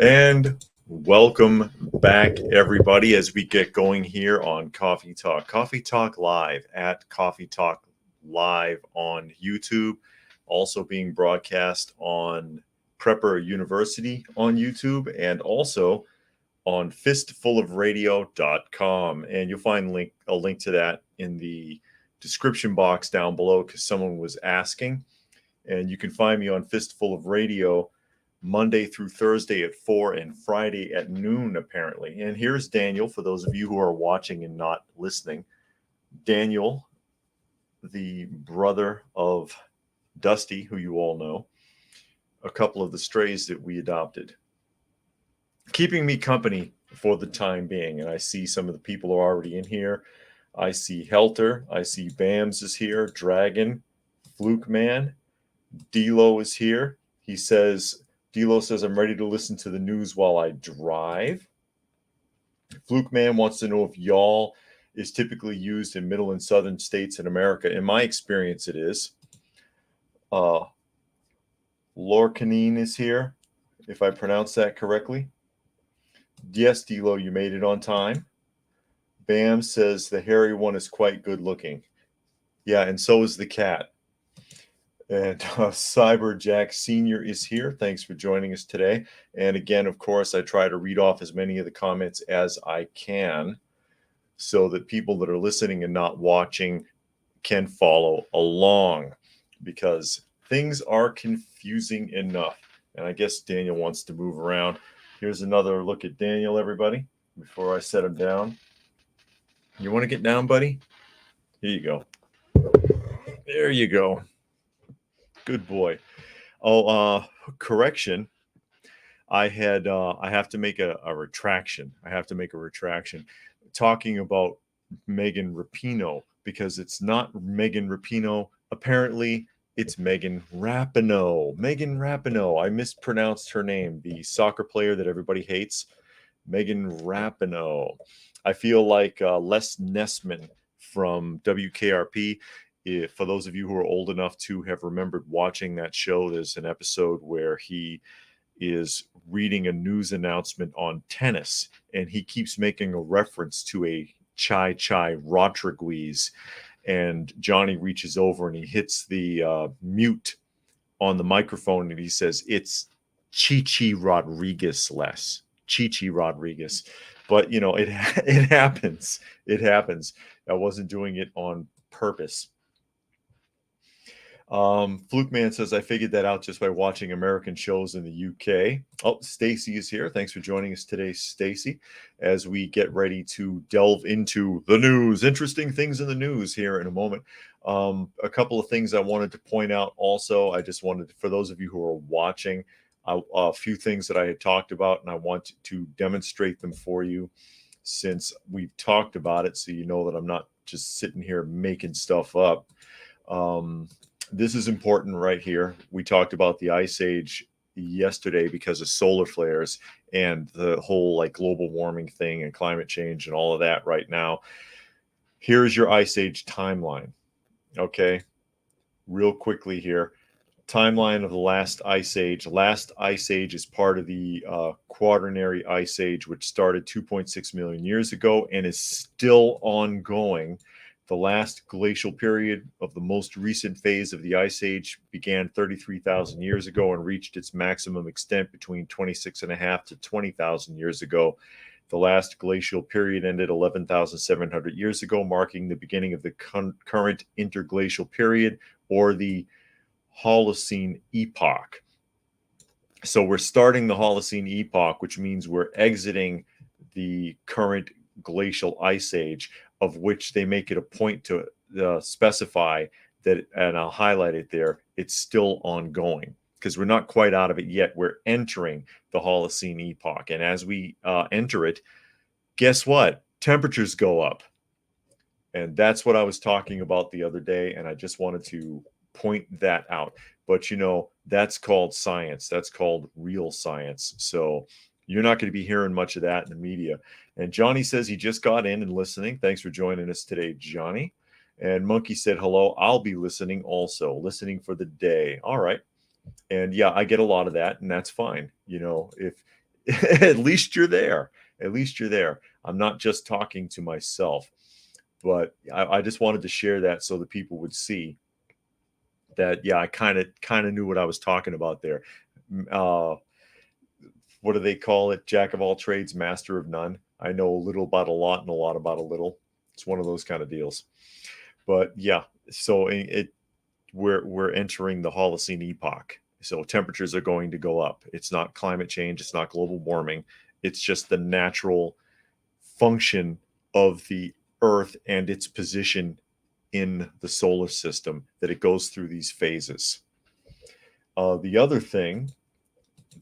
And welcome back, everybody, as we get going here on Coffee Talk. Coffee Talk Live at Coffee Talk Live on YouTube, also being broadcast on Prepper University on YouTube, and also on fistfulofradio.com. And you'll find a link to that in the description box down below because someone was asking. And you can find me on Fistful of Radio Monday through Thursday at 4 and Friday at noon, apparently. And here's Daniel, for those of you who are watching and not listening. Daniel, the brother of Dusty, who you all know, a couple of the strays that we adopted, keeping me company for the time being. And I see some of the people are already in here. I see Helter. I see Bams is here. Dragon, Fluke Man. D'Lo is here. D'Lo says, I'm ready to listen to the news while I drive. Fluke Man wants to know if y'all is typically used in middle and southern states in America. In my experience, it is. Lorcanine is here, if I pronounce that correctly. Yes, D'Lo, you made it on time. Bam says the hairy one is quite good looking. Yeah, and so is the cat. And Cyber Jack Sr. is here. Thanks for joining us today. And again, of course, I try to read off as many of the comments as I can so that people that are listening and not watching can follow along, because things are confusing enough. And I guess Daniel wants to move around. Here's another look at Daniel, everybody, before I set him down. You want to get down, buddy? Here you go. There you go. Good boy. Oh, correction. I have to make a retraction. I have to make a retraction talking about Megan Rapinoe, because it's not Megan Rapinoe. Apparently, it's Megan Rapinoe. Megan Rapinoe. I mispronounced her name. The soccer player that everybody hates. Megan Rapinoe. I feel like Les Nessman from WKRP. For those of you who are old enough to have remembered watching that show, there's an episode where he is reading a news announcement on tennis, and he keeps making a reference to a Chai Rodriguez, and Johnny reaches over and he hits the mute on the microphone, and he says, it's Chichi Rodriguez, Les. Chichi Rodriguez. But, it happens. It happens. I wasn't doing it on purpose. Fluke Man says, I figured that out just by watching American shows in the UK. Oh, Stacy is here. Thanks for joining us today, Stacy, as we get ready to delve into the news. Interesting things in the news here in a moment. A couple of things I wanted to point out also. I just wanted, for those of you who are watching, a few things that I had talked about, and I want to demonstrate them for you since we've talked about it, so you know that I'm not just sitting here making stuff up. This is important right here. We talked about the Ice Age yesterday because of solar flares and the whole global warming thing and climate change and all of that right now. Here's your Ice Age timeline. Okay, real quickly here. Timeline of the last Ice Age. Last Ice Age is part of the Quaternary Ice Age, which started 2.6 million years ago and is still ongoing. The last glacial period of the most recent phase of the Ice Age began 33,000 years ago and reached its maximum extent between 26.5 to 20,000 years ago. The last glacial period ended 11,700 years ago, marking the beginning of the current interglacial period, or the Holocene epoch. So we're starting the Holocene epoch, which means we're exiting the current glacial ice age, of which they make it a point to specify that, and I'll highlight it there, it's still ongoing, because we're not quite out of it yet. We're entering the Holocene epoch. And as we enter it, guess what? Temperatures go up. And that's what I was talking about the other day, and I just wanted to point that out. But that's called science. That's called real science. So you're not going to be hearing much of that in the media. And Johnny says he just got in and listening. Thanks for joining us today, Johnny. And Monkey said hello. I'll be listening also, listening for the day. All right. And yeah, I get a lot of that, and that's fine. If At least you're there. At least you're there. I'm not just talking to myself, but I just wanted to share that so that people would see that. Yeah, I kind of knew what I was talking about there. Uh, what do they call it? Jack of all trades, master of none. I know a little about a lot and a lot about a little. It's one of those kind of deals. But yeah, so we're entering the Holocene epoch. So temperatures are going to go up. It's not climate change. It's not global warming. It's just the natural function of the Earth and its position in the solar system that it goes through these phases. The other thing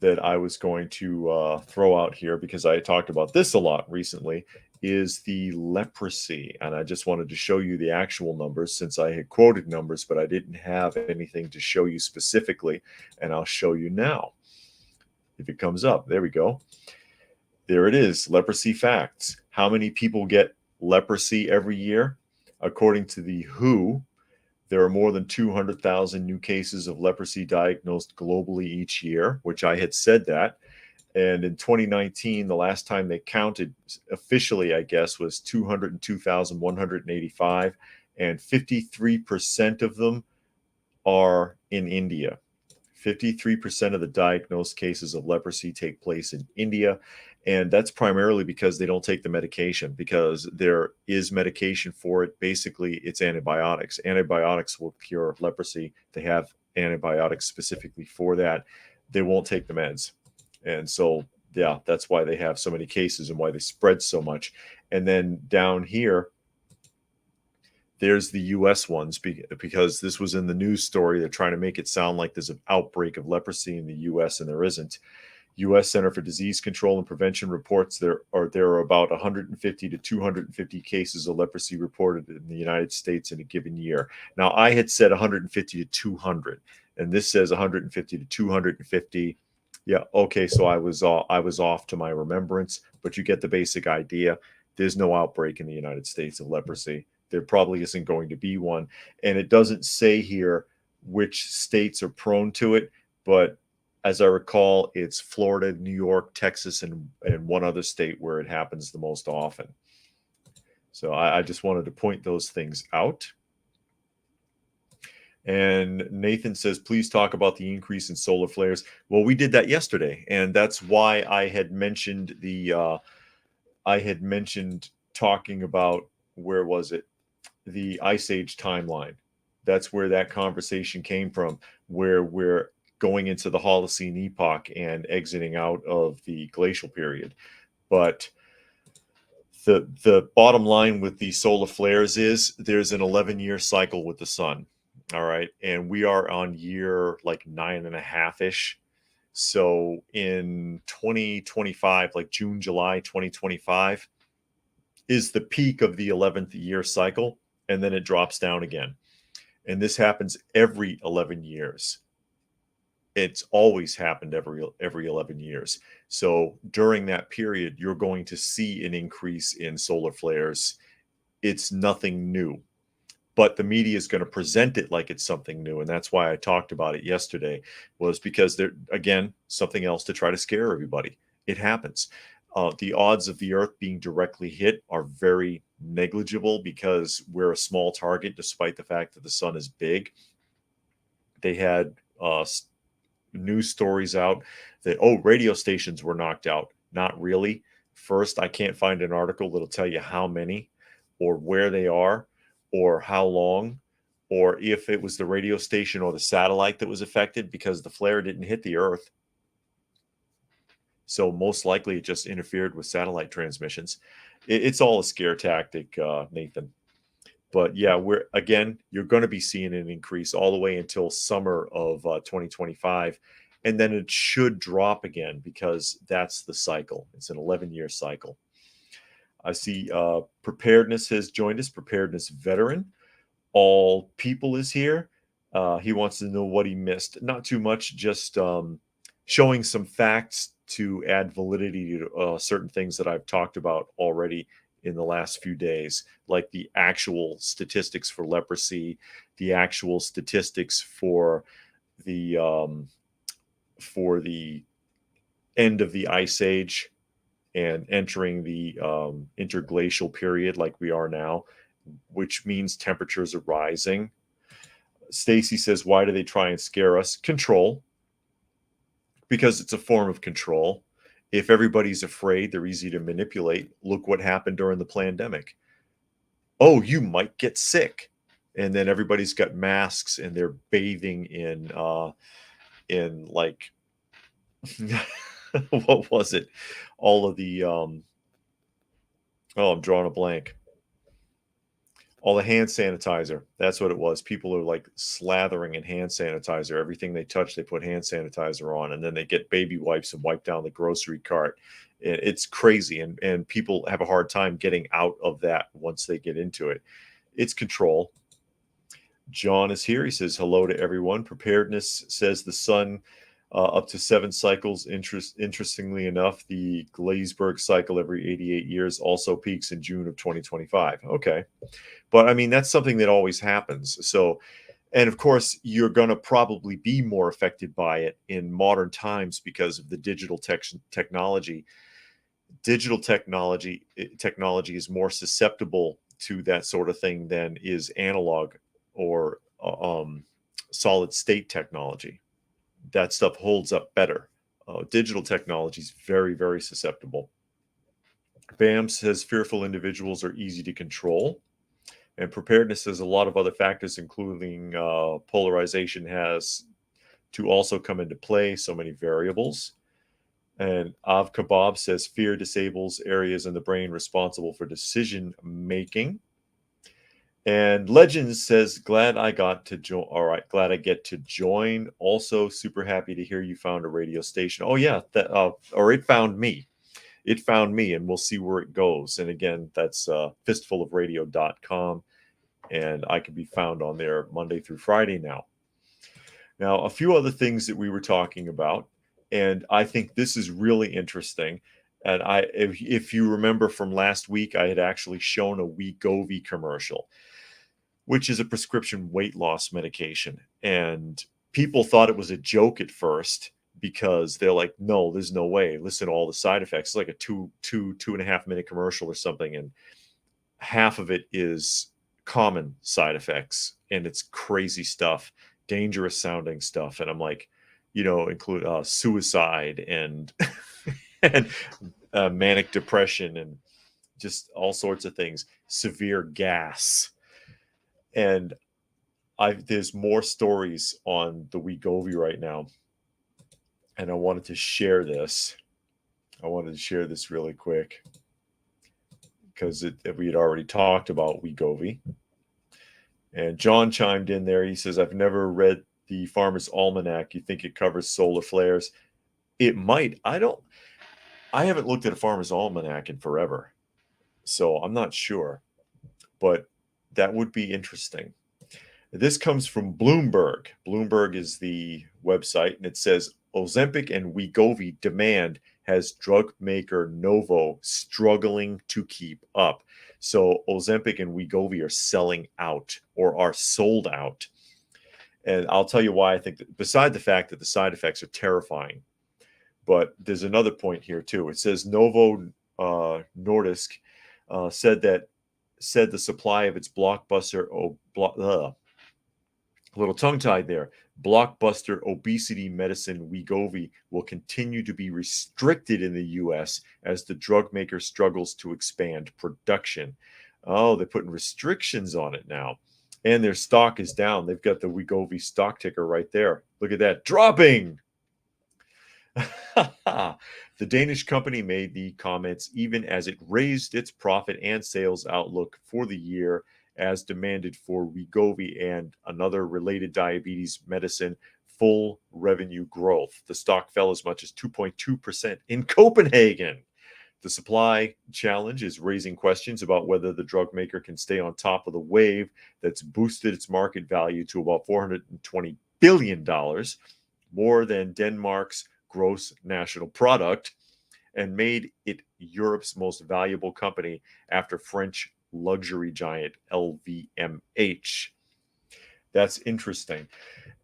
that I was going to throw out here, because I talked about this a lot recently, is the leprosy. And I just wanted to show you the actual numbers since I had quoted numbers, but I didn't have anything to show you specifically. And I'll show you now. If it comes up, there we go. There it is, leprosy facts. How many people get leprosy every year? According to the WHO, there are more than 200,000 new cases of leprosy diagnosed globally each year, which I had said that. And in 2019, the last time they counted officially, I guess, was 202,185, and 53% of them are in India. 53% of the diagnosed cases of leprosy take place in India. And that's primarily because they don't take the medication, because there is medication for it. Basically, it's antibiotics. Antibiotics will cure leprosy. They have antibiotics specifically for that. They won't take the meds. And so, yeah, that's why they have so many cases and why they spread so much. And then down here, there's the US ones, because this was in the news story. They're trying to make it sound like there's an outbreak of leprosy in the US, and there isn't. U.S. Center for Disease Control and Prevention reports there are about 150 to 250 cases of leprosy reported in the United States in a given year. Now, I had said 150 to 200, and this says 150 to 250. Yeah, okay, so I was off to my remembrance, but you get the basic idea. There's no outbreak in the United States of leprosy. There probably isn't going to be one, and it doesn't say here which states are prone to it, but as I recall, it's Florida, New York, Texas, and one other state where it happens the most often. So I just wanted to point those things out. And Nathan says, please talk about the increase in solar flares. Well, we did that yesterday, and that's why I had mentioned talking about, where was it? The Ice Age timeline. That's where that conversation came from, where we're going into the Holocene epoch and exiting out of the glacial period. But the bottom line with the solar flares is there's an 11-year cycle with the sun. All right. And we are on year like 9.5-ish. So in 2025, like June, July 2025, is the peak of the 11th year cycle. And then it drops down again. And this happens every 11 years. It's always happened every 11 years. So during that period, you're going to see an increase in solar flares. It's nothing new, but the media is going to present it like it's something new. And that's why I talked about it yesterday, was because they're, again, something else to try to scare everybody. It happens. The odds of the Earth being directly hit are very negligible because we're a small target, despite the fact that the sun is big. They had news stories out that, oh, radio stations were knocked out. Not really. First, I can't find an article that'll tell you how many or where they are or how long, or if it was the radio station or the satellite that was affected, because the flare didn't hit the Earth. So most likely it just interfered with satellite transmissions. It's all a scare tactic, Nathan. But yeah, you're going to be seeing an increase all the way until summer of 2025. And then it should drop again, because that's the cycle. It's an 11-year cycle. I see Preparedness has joined us, Preparedness Veteran. All People is here. He wants to know what he missed. Not too much, just showing some facts to add validity to certain things that I've talked about already in the last few days, like the actual statistics for leprosy, the actual statistics for the end of the ice age and entering the interglacial period like we are now, which means temperatures are rising. Stacy says, why do they try and scare us? Control, because it's a form of control. If everybody's afraid, they're easy to manipulate. Look what happened during the pandemic. Oh, you might get sick. And then everybody's got masks and they're bathing in like what was it? All of the I'm drawing a blank. All the hand sanitizer. That's what it was. People are like slathering in hand sanitizer. Everything they touch, they put hand sanitizer on, and then they get baby wipes and wipe down the grocery cart. It's crazy, and people have a hard time getting out of that once they get into it. It's control. John is here. He says hello to everyone. Preparedness says the sun up to 7 cycles. Interestingly enough, the Glazberg cycle every 88 years also peaks in June of 2025. Okay. But I mean, that's something that always happens. So, and of course, you're going to probably be more affected by it in modern times because of the digital technology. Digital technology is more susceptible to that sort of thing than is analog or solid state technology. That stuff holds up better. Digital technology is very, very susceptible. BAM says fearful individuals are easy to control. And preparedness has a lot of other factors, including polarization has to also come into play, so many variables. And Av Kebab says fear disables areas in the brain responsible for decision making. And Legends says, glad I got to join. All right, glad I get to join. Also, super happy to hear you found a radio station. Oh, yeah, or it found me. It found me, and we'll see where it goes. And again, that's fistfulofradio.com, and I can be found on there Monday through Friday now. Now, a few other things that we were talking about, and I think this is really interesting. And if you remember from last week, I had actually shown a Wegovy commercial, which is a prescription weight loss medication. And people thought it was a joke at first because they're like, no, there's no way. Listen to all the side effects. It's like a two and a half minute commercial or something. And half of it is common side effects. And it's crazy stuff, dangerous sounding stuff. And I'm like, include suicide and, and manic depression and just all sorts of things, severe gas. And there's more stories on the Wegovy right now, and I wanted to share this. I wanted to share this really quick because we had already talked about Wegovy. And John chimed in there. He says, I've never read the Farmer's Almanac. You think it covers solar flares? It might. I haven't looked at a Farmer's Almanac in forever, so I'm not sure. But that would be interesting. This comes from Bloomberg. Bloomberg is the website, and it says Ozempic and Wegovy demand has drug maker Novo struggling to keep up. So Ozempic and Wegovy are selling out or are sold out. And I'll tell you why I think that, beside the fact that the side effects are terrifying. But there's another point here too. It says Novo Nordisk said the supply of its blockbuster a little tongue-tied there. Blockbuster obesity medicine Wegovy will continue to be restricted in the U.S. as the drug maker struggles to expand production. Oh, they're putting restrictions on it now. And their stock is down. They've got the Wegovy stock ticker right there. Look at that. Dropping! The Danish company made the comments even as it raised its profit and sales outlook for the year as demanded for Wegovy and another related diabetes medicine full revenue growth. The stock fell as much as 2.2% in Copenhagen. The supply challenge is raising questions about whether the drug maker can stay on top of the wave that's boosted its market value to about $420 billion, more than Denmark's gross national product, and made it Europe's most valuable company after French luxury giant LVMH. That's interesting.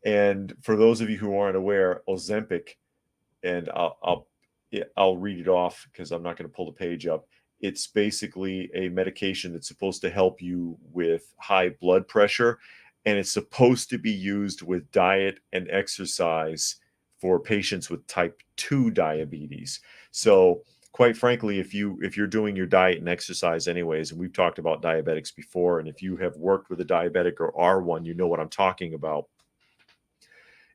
And for those of you who aren't aware, Ozempic, and I'll read it off because I'm not going to pull the page up. It's basically a medication that's supposed to help you with high blood pressure, and it's supposed to be used with diet and exercise for patients with type 2 diabetes. So, quite frankly, if you're doing your diet and exercise anyways, and we've talked about diabetics before, and if you have worked with a diabetic or are one, you know what I'm talking about.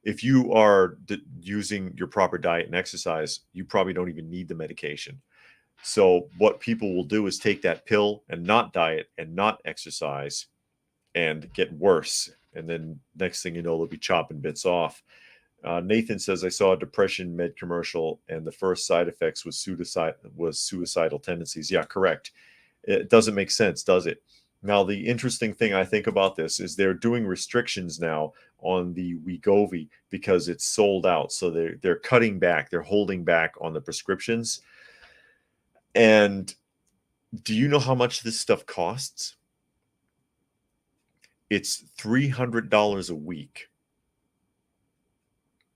If you are using your proper diet and exercise, you probably don't even need the medication. So what people will do is take that pill and not diet and not exercise and get worse. And then next thing you know, they'll be chopping bits off. Nathan says, I saw a depression med commercial and the first side effects was suicidal tendencies. Yeah, correct. It doesn't make sense, does it? Now, the interesting thing I think about this is they're doing restrictions now on the Wegovy because it's sold out. So they're cutting back, they're holding back on the prescriptions. And do you know how much this stuff costs? It's $300 a week.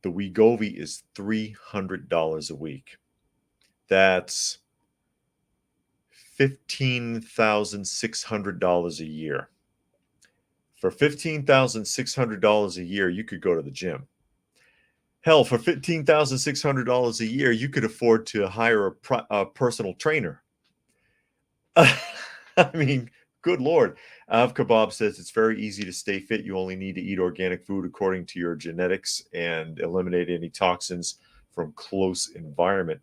The Wegovy is $300 a week. That's $15,600 a year. For $15,600 a year, you could go to the gym. Hell, for $15,600 a year, you could afford to hire a personal trainer. I mean, good Lord. Av Kebab says it's very easy to stay fit. You only need to eat organic food according to your genetics and eliminate any toxins from close environment.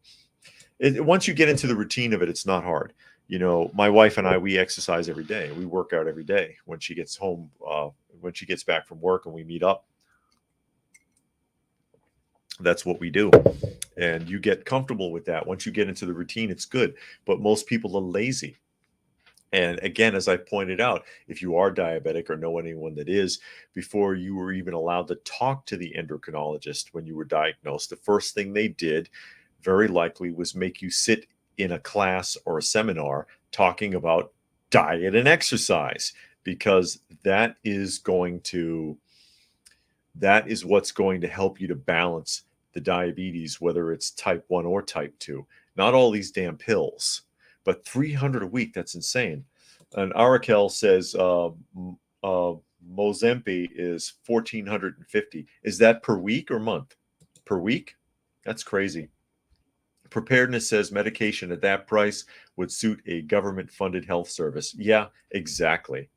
Once you get into the routine of it, it's not hard. You know, my wife and I, we exercise every day. We work out every day. When she gets home, when she gets back from work and we meet up, that's what we do. And you get comfortable with that. Once you get into the routine, it's good. But most people are lazy. And again, as I pointed out, if you are diabetic or know anyone that is, before you were even allowed to talk to the endocrinologist when you were diagnosed, the first thing they did very likely was make you sit in a class or a seminar talking about diet and exercise, because that is what's going to help you to balance the diabetes, whether it's type 1 or type 2. Not all these damn pills, but 300 a week, that's insane. And Arakel says Mozempi is 1,450. Is that per week or month? Per week? That's crazy. Preparedness says medication at that price would suit a government-funded health service. Yeah, exactly.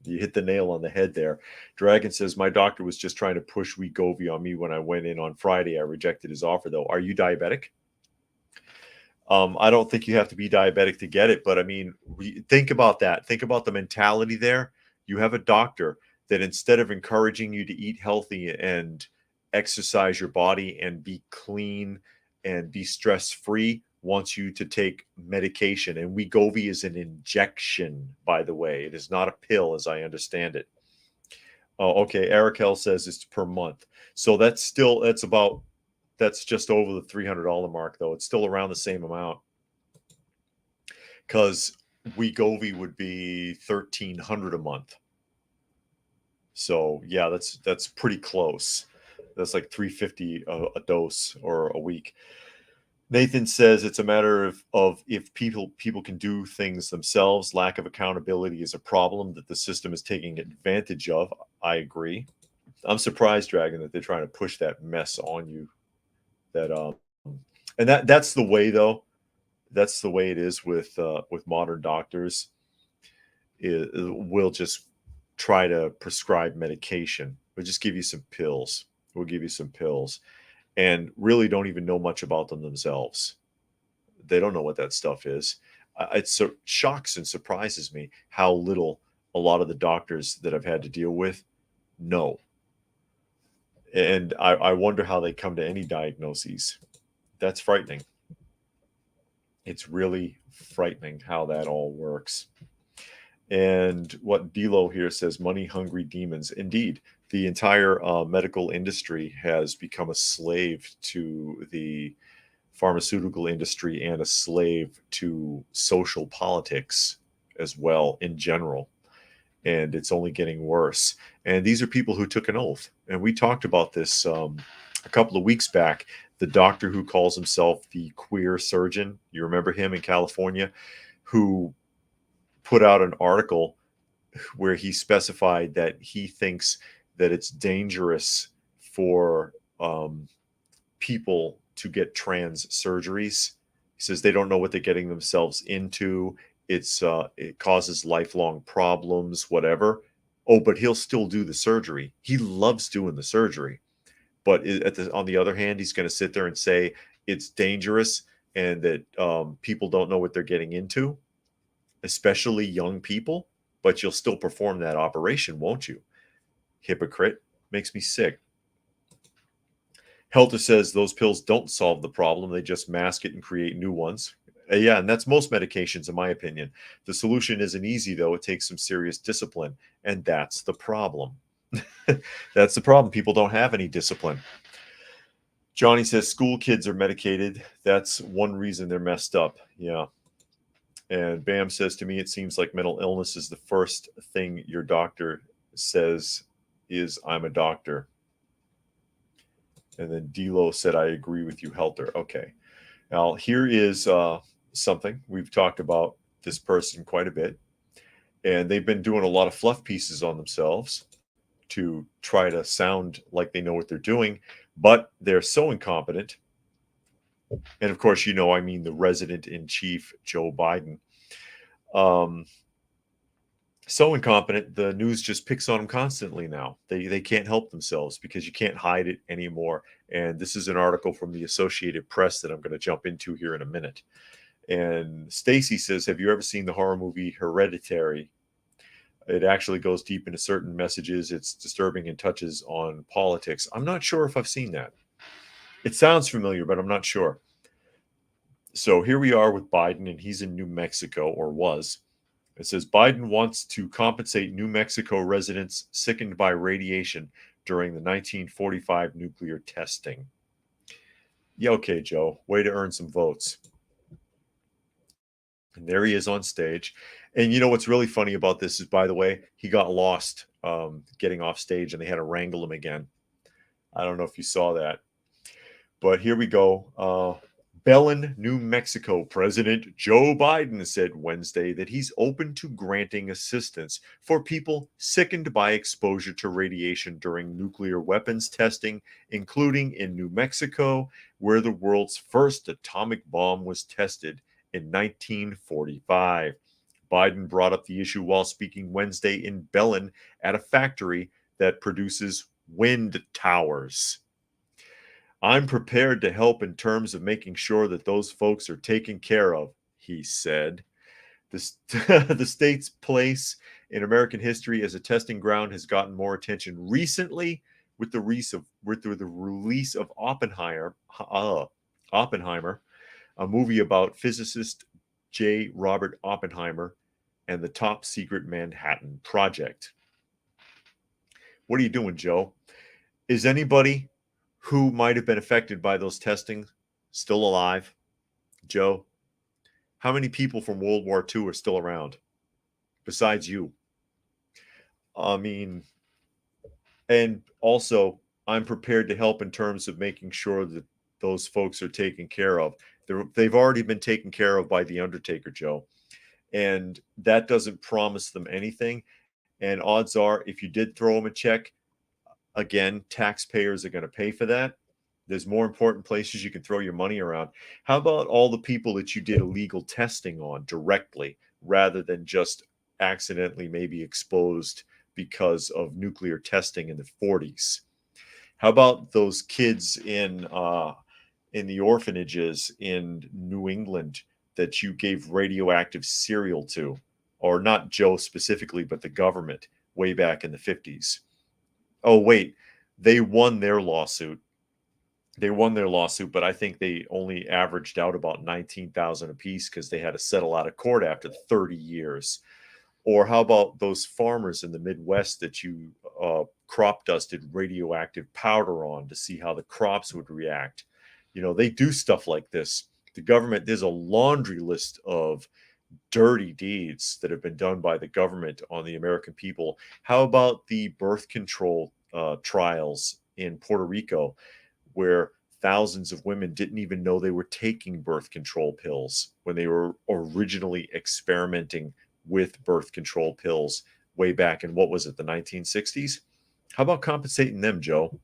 You hit the nail on the head there. Dragon says, my doctor was just trying to push Wegovy on me when I went in on Friday. I rejected his offer, though. Are you diabetic? I don't think you have to be diabetic to get it, but I mean, think about that. Think about the mentality there. You have a doctor that instead of encouraging you to eat healthy and exercise your body and be clean and be stress-free, wants you to take medication. And Wegovy is an injection, by the way. It is not a pill, as I understand it. Oh, okay. Arakel says it's per month. So that's just over the $300 mark, though. It's still around the same amount, because Wegovy would be $1,300 a month. So yeah, that's pretty close. That's like $350 a dose or a week. Nathan says it's a matter of if people can do things themselves. Lack of accountability is a problem that the system is taking advantage of. I agree. I'm surprised, Dragon, that they're trying to push that mess on you. And that's the way, though. That's the way it is with modern doctors. We'll just try to prescribe medication. We'll just give you some pills. We'll give you some pills, and really don't even know much about them themselves. They don't know what that stuff is. It shocks and surprises me how little a lot of the doctors that I've had to deal with know. And I wonder how they come to any diagnoses. That's frightening. It's really frightening how that all works. And what Dilo here says, money-hungry demons. Indeed, the entire medical industry has become a slave to the pharmaceutical industry and a slave to social politics as well in general. And it's only getting worse. And these are people who took an oath. And we talked about this A couple of weeks back, the doctor who calls himself the queer surgeon, you remember him in California, who put out an article where he specified that he thinks that it's dangerous for people to get trans surgeries. He says they don't know what they're getting themselves into. It causes lifelong problems, whatever. Oh, but he'll still do the surgery. He loves doing the surgery. But on the other hand, he's going to sit there and say it's dangerous and that people don't know what they're getting into, especially young people. But you'll still perform that operation, won't you? Hypocrite. Makes me sick. Helter says those pills don't solve the problem. They just mask it and create new ones. Yeah, and that's most medications, in my opinion. The solution isn't easy, though. It takes some serious discipline, and that's the problem. That's the problem. People don't have any discipline. Johnny says school kids are medicated. That's one reason they're messed up. Yeah. And Bam says to me, it seems like mental illness is the first thing your doctor says is, I'm a doctor. And then Delo said, I agree with you, Helter. Okay. Now, here is something. We've talked about this person quite a bit. And they've been doing a lot of fluff pieces on themselves to try to sound like they know what they're doing, but they're so incompetent. And of course, I mean the resident in chief, Joe Biden. So incompetent, the news just picks on them constantly now. They can't help themselves because you can't hide it anymore. And this is an article from the Associated Press that I'm going to jump into here in a minute. And Stacy says, have you ever seen the horror movie Hereditary? It actually goes deep into certain messages. It's disturbing and touches on politics. I'm not sure if I've seen that. It sounds familiar, but I'm not sure. So here we are with Biden, and he's in New Mexico, or was. It says Biden wants to compensate New Mexico residents sickened by radiation during the 1945 nuclear testing. Yeah, okay, Joe. Way to earn some votes. And there he is on stage. And you know what's really funny about this is, by the way, he got lost getting off stage and they had to wrangle him again. I don't know if you saw that. But here we go. Belen, New Mexico President Joe Biden said Wednesday that he's open to granting assistance for people sickened by exposure to radiation during nuclear weapons testing, including in New Mexico, where the world's first atomic bomb was tested in 1945. Biden brought up the issue while speaking Wednesday in Belen at a factory that produces wind towers. I'm prepared to help in terms of making sure that those folks are taken care of, he said. The state's place in American history as a testing ground has gotten more attention recently with the release of Oppenheimer, a movie about physicist J. Robert Oppenheimer and the top secret Manhattan Project. What are you doing, Joe? Is anybody who might have been affected by those testing still alive? Joe, how many people from World War II are still around besides you? I mean, and also, I'm prepared to help in terms of making sure that those folks are taken care of. They've already been taken care of by The Undertaker, Joe. And that doesn't promise them anything. And odds are, if you did throw them a check, again, taxpayers are going to pay for that. There's more important places you can throw your money around. How about all the people that you did illegal testing on directly rather than just accidentally maybe exposed because of nuclear testing in the 40s? How about those kids in the orphanages in New England that you gave radioactive cereal to, or not Joe specifically, but the government way back in the 50s? Oh, wait, they won their lawsuit. But I think they only averaged out about 19,000 apiece because they had to settle out of court after 30 years. Or how about those farmers in the Midwest that you crop dusted radioactive powder on to see how the crops would react? They do stuff like this. The government, there's a laundry list of dirty deeds that have been done by the government on the American people. How about the birth control trials in Puerto Rico, where thousands of women didn't even know they were taking birth control pills when they were originally experimenting with birth control pills way back in, what was it, the 1960s? How about compensating them, Joe?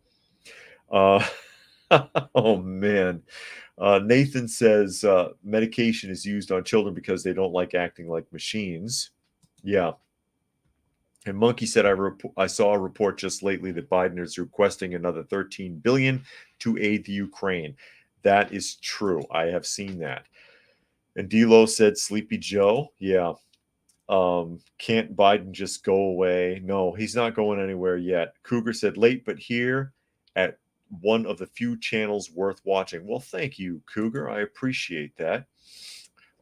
Uh, oh man. Nathan says medication is used on children because they don't like acting like machines. Yeah. And Monkey said, I saw a report just lately that Biden is requesting another $13 billion to aid the Ukraine. That is true. I have seen that. And D'Lo said, Sleepy Joe. Yeah. Can't Biden just go away? No, he's not going anywhere yet. Cougar said, late but here at one of the few channels worth watching. Well, thank you, Cougar. I appreciate that.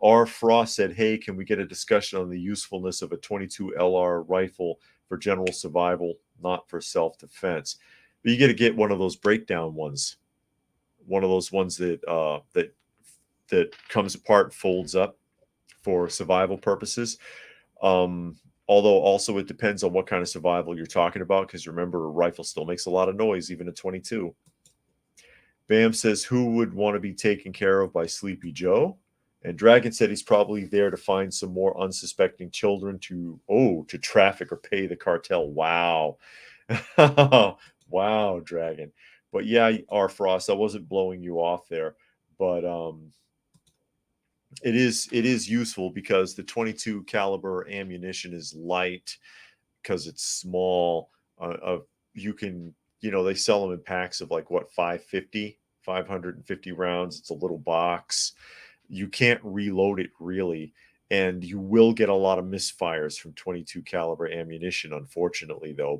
R. Frost said, hey, can we get a discussion on the usefulness of a 22 LR rifle for general survival, not for self-defense? But you got to get one of those breakdown ones, one of those ones that that comes apart, folds up for survival purposes. Although also it depends on what kind of survival you're talking about, because remember, a rifle still makes a lot of noise, even a 22. Bam says, who would want to be taken care of by Sleepy Joe? And Dragon said he's probably there to find some more unsuspecting children to traffic or pay the cartel. Wow. Wow, Dragon. But yeah, R. Frost, I wasn't blowing you off there. But it is useful because the 22 caliber ammunition is light because it's small. You can, they sell them in packs of like what, 550 rounds. It's a little box. You can't reload it really, and you will get a lot of misfires from 22 caliber ammunition, unfortunately, though.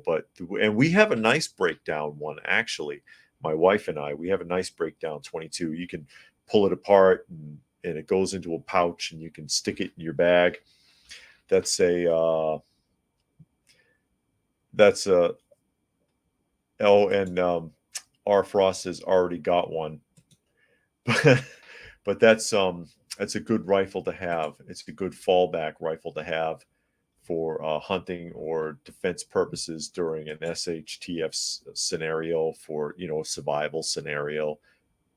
And we have a nice breakdown one, actually. My wife and I, we have a nice breakdown 22. You can pull it apart and it goes into a pouch and you can stick it in your bag. That's a R. Frost has already got one. But that's a good rifle to have. It's a good fallback rifle to have for hunting or defense purposes during an SHTF scenario, for a survival scenario.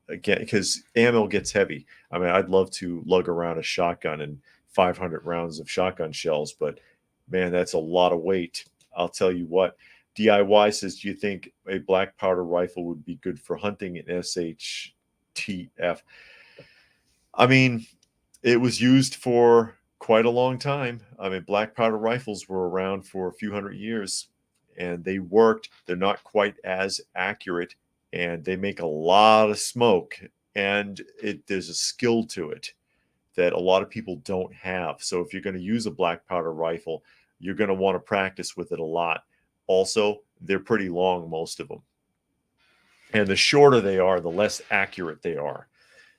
Again, because ammo gets heavy. I mean, I'd love to lug around a shotgun and 500 rounds of shotgun shells, but man, that's a lot of weight. I'll tell you what. DIY says, do you think a black powder rifle would be good for hunting in SHTF? I mean, it was used for quite a long time. I mean, black powder rifles were around for a few hundred years and they worked. They're not quite as accurate and they make a lot of smoke, and there's a skill to it that a lot of people don't have. So if you're going to use a black powder rifle, you're going to want to practice with it a lot. Also, they're pretty long, most of them. And the shorter they are, the less accurate they are.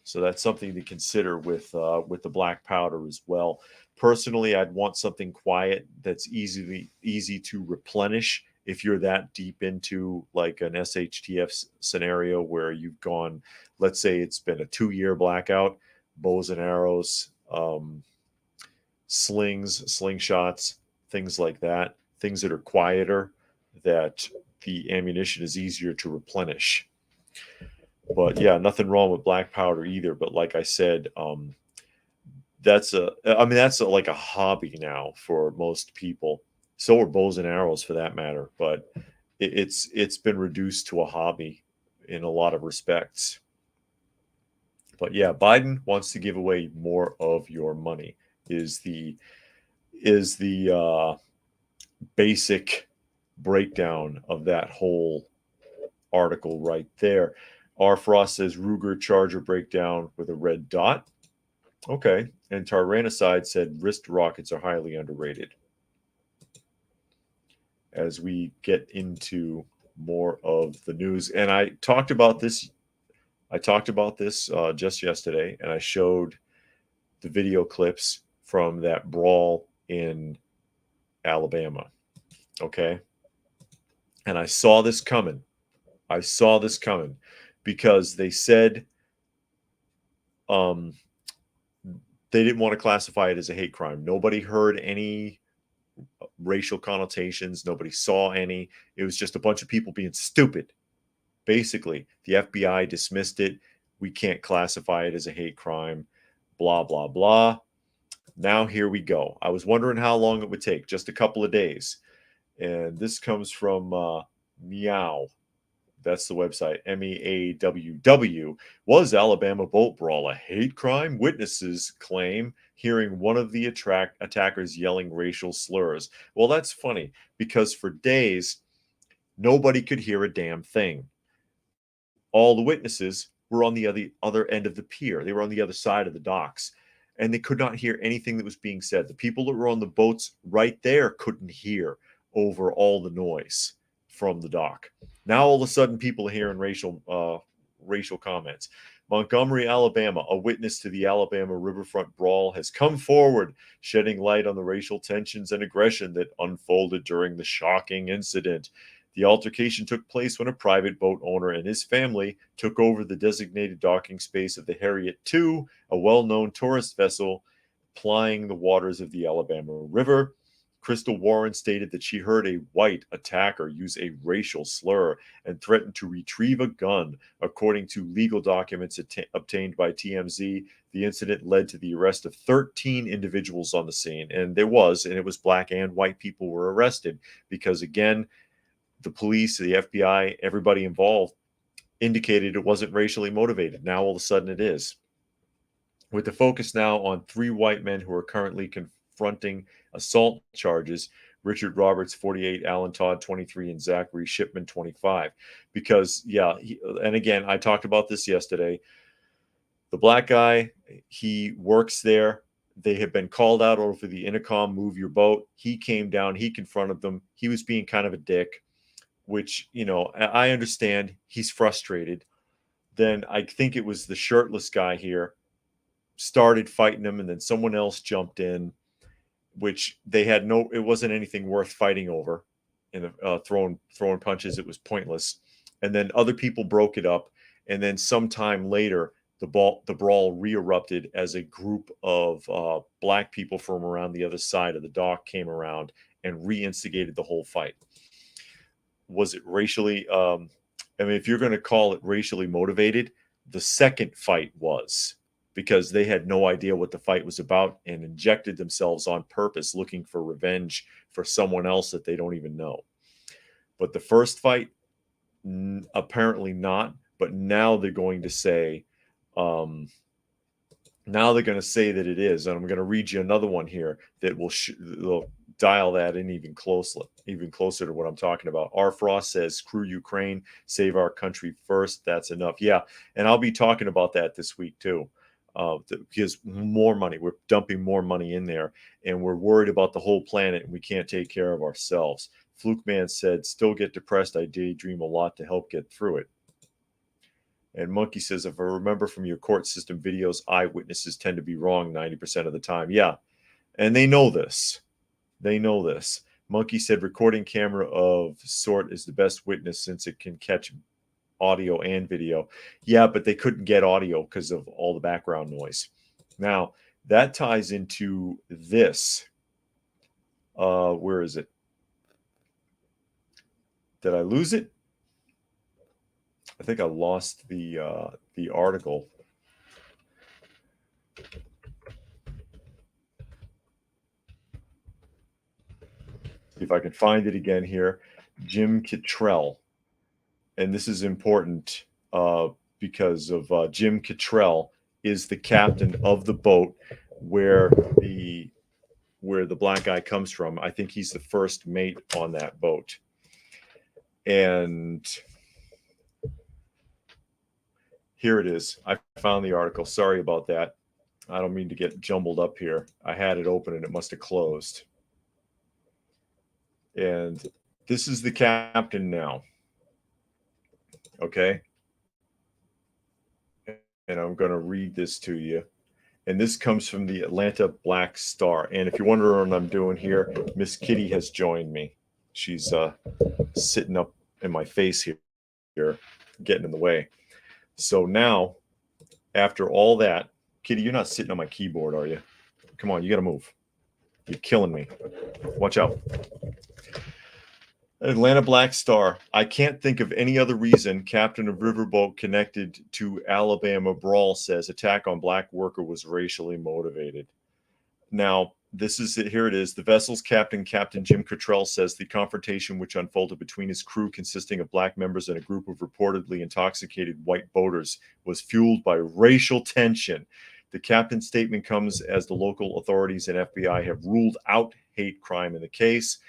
So that's something to consider with the black powder as well. Personally, I'd want something quiet that's easy to replenish. If you're that deep into like an SHTF scenario where you've gone, let's say it's been a 2-year blackout, bows and arrows, slings, slingshots, things like that, things that are quieter, that the ammunition is easier to replenish. But yeah, nothing wrong with black powder either. But like I said, that's like a hobby now for most people. So are bows and arrows for that matter. But it's been reduced to a hobby in a lot of respects. But yeah, Biden wants to give away more of your money is the basic breakdown of that whole article right there. R. Frost says Ruger Charger breakdown with a red dot. Okay. And Tyrannicide said wrist rockets are highly underrated. As we get into more of the news, and I talked about this just yesterday, and I showed the video clips from that brawl in Alabama. Okay. And I saw this coming. Because they said they didn't want to classify it as a hate crime. Nobody heard any racial connotations. Nobody saw any. It was just a bunch of people being stupid, basically, the FBI dismissed it. We can't classify it as a hate crime, blah, blah, blah. Now here we go. I was wondering how long it would take, just a couple of days. And this comes from Meow. That's the website, MEAWW. Was Alabama boat brawl a hate crime? Witnesses claim hearing one of the attackers yelling racial slurs. Well, that's funny because for days, nobody could hear a damn thing. All the witnesses were on the other end of the pier. They were on the other side of the docks, and they could not hear anything that was being said. The people that were on the boats right there couldn't hear over all the noise from the dock. Now all of a sudden, people are hearing racial comments. Montgomery, Alabama, a witness to the Alabama riverfront brawl, has come forward, shedding light on the racial tensions and aggression that unfolded during the shocking incident. The altercation took place when a private boat owner and his family took over the designated docking space of the Harriet II, a well-known tourist vessel plying the waters of the Alabama River. Crystal Warren stated that she heard a white attacker use a racial slur and threatened to retrieve a gun. According to legal documents obtained by TMZ, the incident led to the arrest of 13 individuals on the scene. And it was black and white people were arrested because, again, the police, the FBI, everybody involved indicated it wasn't racially motivated. Now all of a sudden it is. With the focus now on 3 white men who are currently confronting assault charges: Richard Roberts, 48, Alan Todd, 23, and Zachary Shipman, 25. Because, and again, I talked about this yesterday. The black guy, he works there. They have been called out over the intercom, move your boat. He came down, he confronted them. He was being kind of a dick, which, I understand. He's frustrated. Then I think it was the shirtless guy here started fighting him, and then someone else jumped in, which they had it wasn't anything worth fighting over. In throwing punches, it was pointless. And then other people broke it up, and then sometime later, the brawl re-erupted as a group of black people from around the other side of the dock came around and re-instigated the whole fight. Was it racially? If you're going to call it racially motivated, the second fight was, because they had no idea what the fight was about and injected themselves on purpose, looking for revenge for someone else that they don't even know. But the first fight, apparently not. But now they're going to say, that it is. And I'm going to read you another one here that will dial that in even closer to what I'm talking about. R. Frost says, "Screw Ukraine, save our country first. That's enough." Yeah, and I'll be talking about that this week too. Because more money, we're dumping more money in there, and we're worried about the whole planet, and we can't take care of ourselves. Fluke Man said, "Still get depressed. I daydream a lot to help get through it." And Monkey says, "If I remember from your court system videos, eyewitnesses tend to be wrong 90% of the time." Yeah, and they know this. Monkey said, "Recording camera of sort is the best witness since it can catch audio and video." Yeah, but they couldn't get audio because of all the background noise. Now, that ties into this. Where is it? Did I lose it? I think I lost the article. See if I can find it again here. Jim Kittrell. And this is important because of Jim Kittrell is the captain of the boat where the black guy comes from. I think he's the first mate on that boat. And here it is. I found the article. Sorry about that. I don't mean to get jumbled up here. I had it open and it must have closed. And this is the captain now. Okay. And I'm going to read this to you. And this comes from the Atlanta Black Star. And if you're wondering what I'm doing here, Miss Kitty has joined me. She's sitting up in my face here, getting in the way. So now, after all that, Kitty, you're not sitting on my keyboard, are you? Come on, you got to move. You're killing me. Watch out. Atlanta Black Star. I can't think of any other reason captain of riverboat connected to Alabama brawl says attack on black worker was racially motivated. Now, this is it. Here it is. The vessel's captain, Captain Jim Cottrell, says the confrontation which unfolded between his crew, consisting of black members and a group of reportedly intoxicated white boaters, was fueled by racial tension. The captain's statement comes as the local authorities and FBI have ruled out hate crime in the case.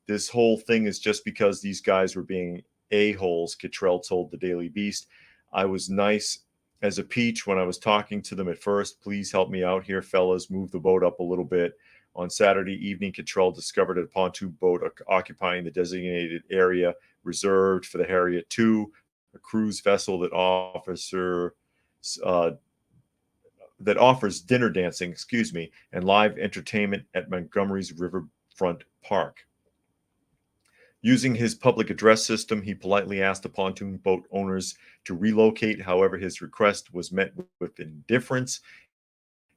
This whole thing is just because these guys were being a-holes, Cottrell told the Daily Beast. I was nice as a peach when I was talking to them at first. Please help me out here, fellas. Move the boat up a little bit. On Saturday evening, Cottrell discovered a pontoon boat occupying the designated area reserved for the Harriet II, a cruise vessel that offers dinner dancing, and live entertainment at Montgomery's Riverfront Park. Using his public address system, he politely asked the pontoon boat owners to relocate. However, his request was met with indifference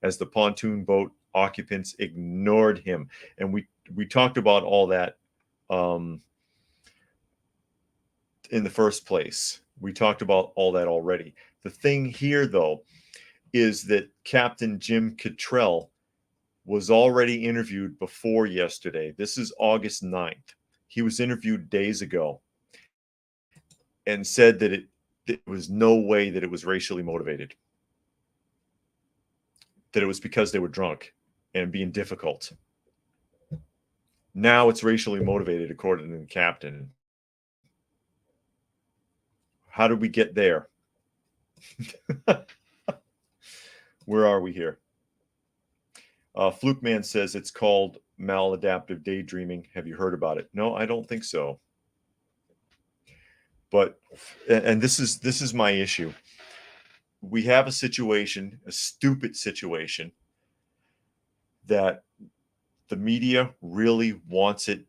as the pontoon boat occupants ignored him. And we talked about all that in the first place. We talked about all that already. The thing here, though, is that Captain Jim Cottrell was already interviewed before yesterday. This is August 9th. He was interviewed days ago and said that there was no way that it was racially motivated, that it was because they were drunk and being difficult. Now it's racially motivated, according to the captain. How did we get there? Where are we here? Fluke Man says it's called maladaptive daydreaming. Have you heard about it? No, I don't think so. But and this is my issue. We have a situation, a stupid situation, that the media really wants it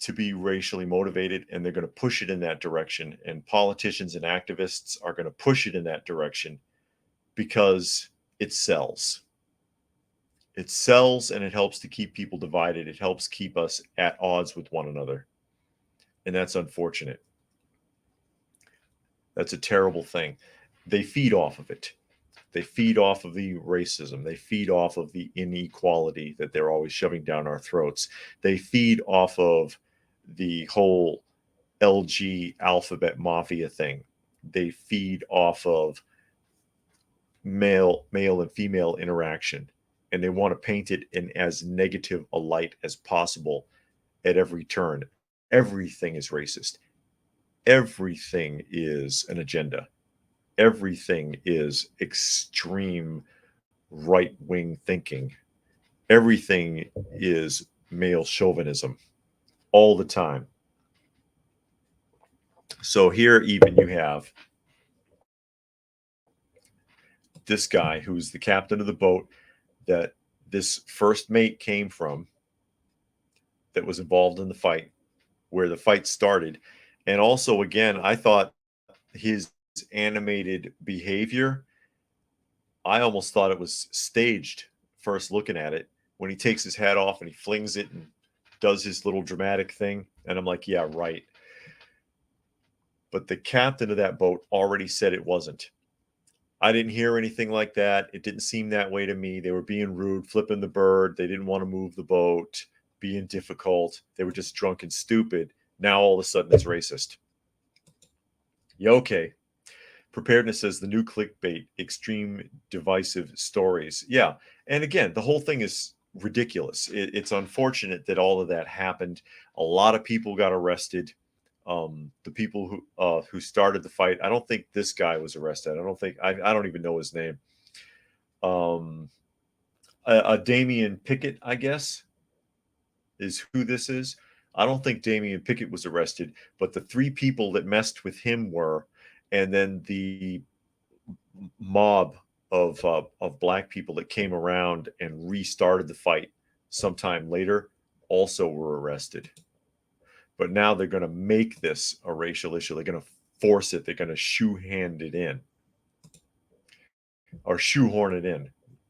to be racially motivated, and they're going to push it in that direction. And politicians and activists are going to push it in that direction because it sells. It sells, and it helps to keep people divided. It helps keep us at odds with one another. And that's unfortunate. That's a terrible thing. They feed off of it. They feed off of the racism. They feed off of the inequality that they're always shoving down our throats. They feed off of the whole LG alphabet mafia thing. They feed off of male and female interaction, and they want to paint it in as negative a light as possible at every turn. Everything is racist. Everything is an agenda. Everything is extreme right-wing thinking. Everything is male chauvinism all the time. So here even you have this guy who's the captain of the boat that this first mate came from, that was involved in the fight, where the fight started. And also, again, I thought his animated behavior, I almost thought it was staged first looking at it, when he takes his hat off and he flings it and does his little dramatic thing. And I'm like, yeah, right. But the captain of that boat already said it wasn't. I didn't hear anything like that. It didn't seem that way to me. They were being rude, flipping the bird. They didn't want to move the boat, being difficult. They were just drunk and stupid. Now all of a sudden it's racist. Yeah, okay. Preparedness says the new clickbait, extreme divisive stories. Yeah. And again, the whole thing is ridiculous. It's unfortunate that all of that happened. A lot of people got arrested. The people who started the fight, I don't think this guy was arrested. I don't even know his name. Damian Pickett, I guess, is who this is. I don't think Damian Pickett was arrested, but the three people that messed with him were, and then the mob of black people that came around and restarted the fight sometime later also were arrested. But now they're going to make this a racial issue. They're going to force it. They're going to shoehorn it in.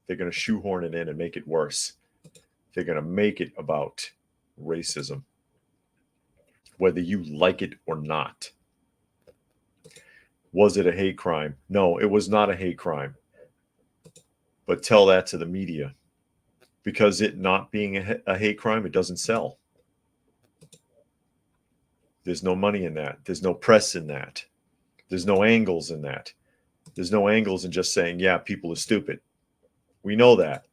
They're going to shoehorn it in and make it worse. They're going to make it about racism. whether you like it or not. Was it a hate crime? No, it was not a hate crime. But tell that to the media. Because it not being a hate crime, it doesn't sell. There's no money in that. There's no press in that. There's no angles in that. There's no angles in just saying, yeah, people are stupid. We know that.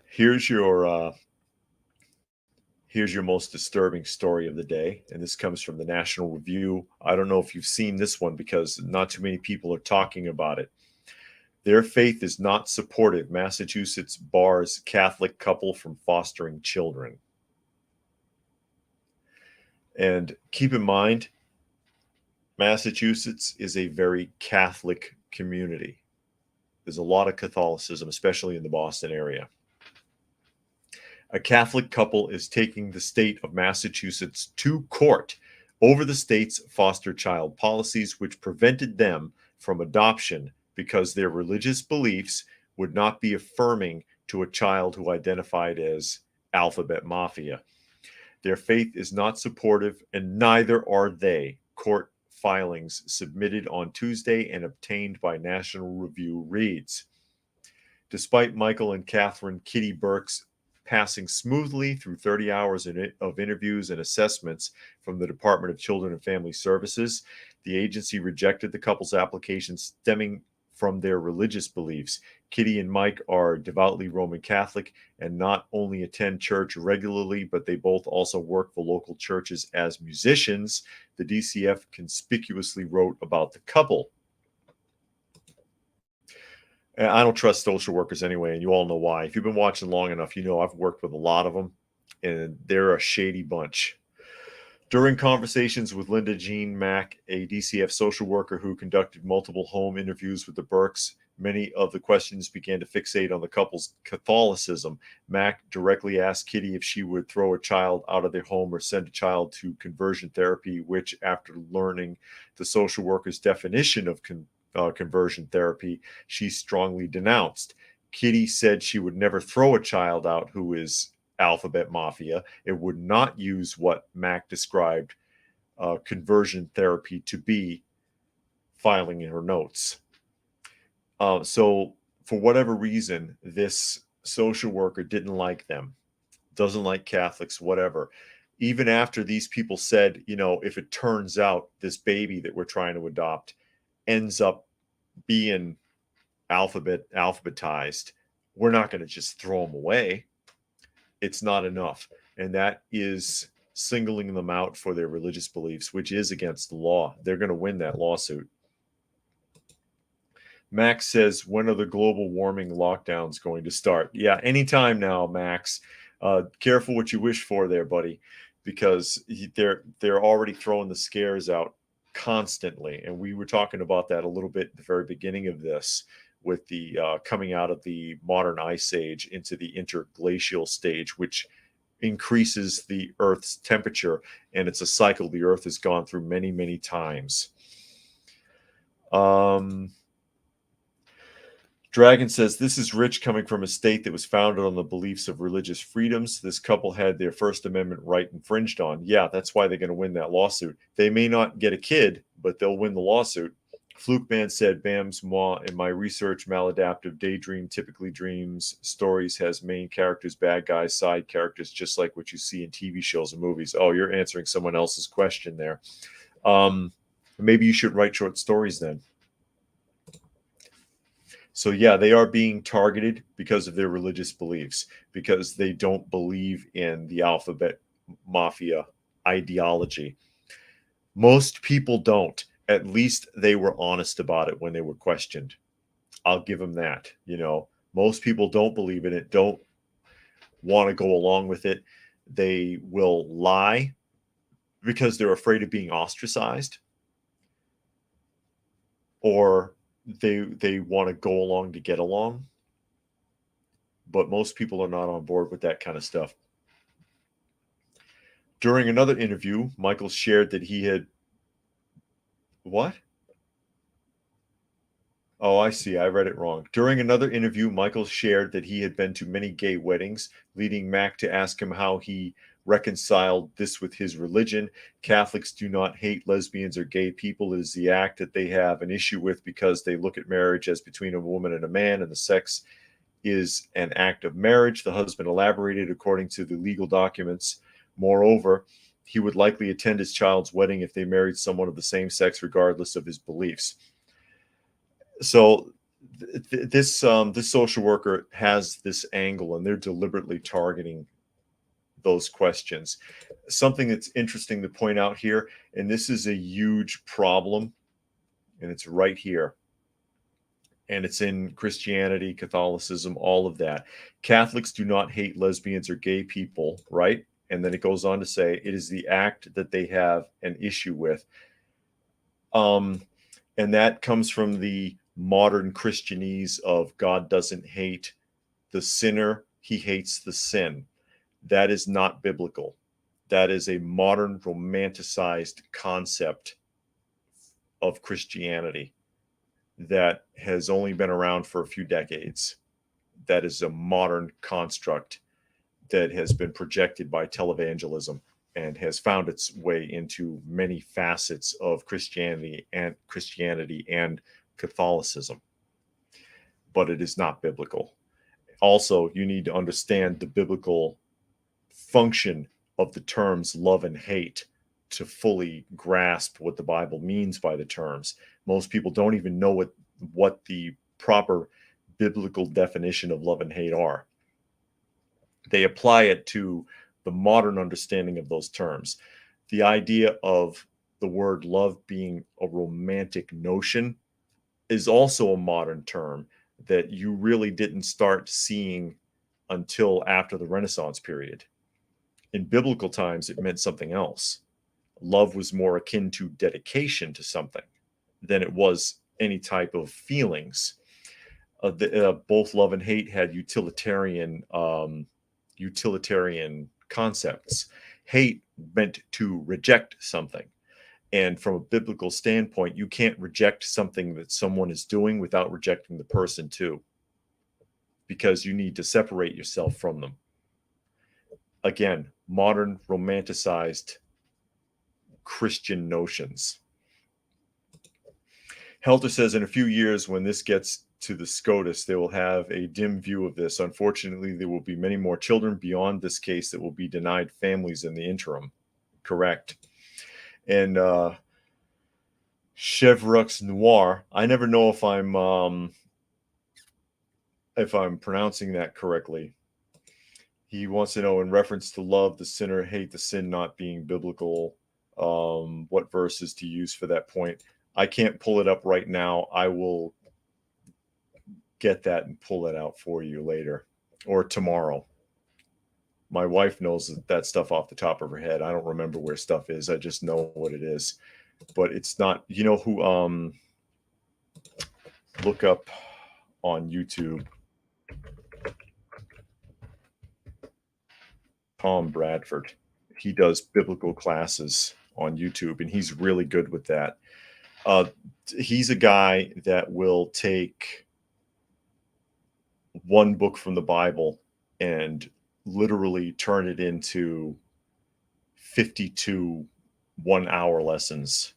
Here's your most disturbing story of the day, and this comes from the National Review. I don't know if you've seen this one because not too many people are talking about it. Their faith is not supportive. Massachusetts bars Catholic couple from fostering children. And keep in mind, Massachusetts is a very Catholic community. There's a lot of Catholicism, especially in the Boston area. A Catholic couple is taking the state of Massachusetts to court over the state's foster child policies, which prevented them from adoption because their religious beliefs would not be affirming to a child who identified as Alphabet Mafia. Their faith is not supportive, and neither are they. Court filings submitted on Tuesday and obtained by National Review reads. Despite Michael and Catherine Kitty Burke's passing smoothly through 30 hours of interviews and assessments from the Department of Children and Family Services, the agency rejected the couple's application stemming from their religious beliefs. Kitty and Mike are devoutly Roman Catholic and not only attend church regularly, but they both also work for local churches as musicians, the DCF conspicuously wrote about the couple. And I don't trust social workers anyway, and you all know why. If you've been watching long enough, you know I've worked with a lot of them, and they're a shady bunch. During conversations with Linda Jean Mack, a DCF social worker who conducted multiple home interviews with the Burkes, many of the questions began to fixate on the couple's Catholicism. Mack directly asked Kitty if she would throw a child out of their home or send a child to conversion therapy, which, after learning the social worker's definition of conversion therapy, she strongly denounced. Kitty said she would never throw a child out who is Alphabet Mafia. It would not use what Mack described conversion therapy to be, filing in her notes. So for whatever reason, this social worker didn't like them, doesn't like Catholics, whatever. Even after these people said, you know, if it turns out this baby that we're trying to adopt ends up being alphabetized, we're not going to just throw them away. It's not enough. And that is singling them out for their religious beliefs, which is against the law. They're going to win that lawsuit. Max says, when are the global warming lockdowns going to start? Yeah, anytime now, Max. Careful what you wish for there, buddy, because they're already throwing the scares out constantly. And we were talking about that a little bit at the very beginning of this, with the coming out of the modern ice age into the interglacial stage, which increases the Earth's temperature. And it's a cycle the Earth has gone through many, many times. Dragon says, this is rich coming from a state that was founded on the beliefs of religious freedoms. This couple had their First Amendment right infringed on. Yeah, that's why they're going to win that lawsuit. They may not get a kid, but they'll win the lawsuit. Fluke Man said, Bam's Ma, in my research, maladaptive daydream typically dreams stories has main characters, bad guys, side characters, just like what you see in TV shows and movies. Oh, you're answering someone else's question there. Maybe you should write short stories then. So yeah, they are being targeted because of their religious beliefs, because they don't believe in the Alphabet Mafia ideology. Most people don't. At least they were honest about it when they were questioned. I'll give them that. You know, most people don't believe in it, don't want to go along with it. They will lie because they're afraid of being ostracized, or they want to go along to get along. But most people are not on board with that kind of stuff. During another interview, Michael shared that he had... What? Oh, I see. I read it wrong. During another interview, Michael shared that he had been to many gay weddings, leading Mac to ask him how he reconciled this with his religion. Catholics do not hate lesbians or gay people. It is the act that they have an issue with because they look at marriage as between a woman and a man, and the sex is an act of marriage. The husband elaborated according to the legal documents. Moreover, he would likely attend his child's wedding if they married someone of the same sex, regardless of his beliefs. So this social worker has this angle, and they're deliberately targeting those questions. Something that's interesting to point out here, and this is a huge problem, and it's right here, and it's in Christianity, Catholicism, all of that. Catholics do not hate lesbians or gay people, right? And then it goes on to say it is the act that they have an issue with. And that comes from the modern Christianese of God doesn't hate the sinner, he hates the sin. That is not biblical. That is a modern romanticized concept of Christianity that has only been around for a few decades. That is a modern construct that has been projected by televangelism and has found its way into many facets of Christianity and Catholicism. But it is not biblical. Also, you need to understand the biblical function of the terms love and hate to fully grasp what the Bible means by the terms. Most people don't even know what the proper biblical definition of love and hate are. They apply it to the modern understanding of those terms. The idea of the word love being a romantic notion is also a modern term that you really didn't start seeing until after the Renaissance period. In biblical times, it meant something else. Love was more akin to dedication to something than it was any type of feelings. Both love and hate had utilitarian concepts. Hate meant to reject something. And from a biblical standpoint, you can't reject something that someone is doing without rejecting the person too, because you need to separate yourself from them. Again, modern romanticized Christian notions. Helter says, in a few years, when this gets to the SCOTUS, they will have a dim view of this. Unfortunately, there will be many more children beyond this case that will be denied families in the interim. Correct. And Chevrux Noir, I never know if I'm pronouncing that correctly. He wants to know, in reference to love the sinner, hate the sin not being biblical, what verses to use for that point. I can't pull it up right now. I will get that and pull it out for you later or tomorrow. My wife knows that stuff off the top of her head. I don't remember where stuff is. I just know what it is. But it's not, you know who, look up on YouTube, Tom Bradford. He does biblical classes on YouTube, and he's really good with that. He's a guy that will take one book from the Bible and literally turn it into 52 1-hour lessons.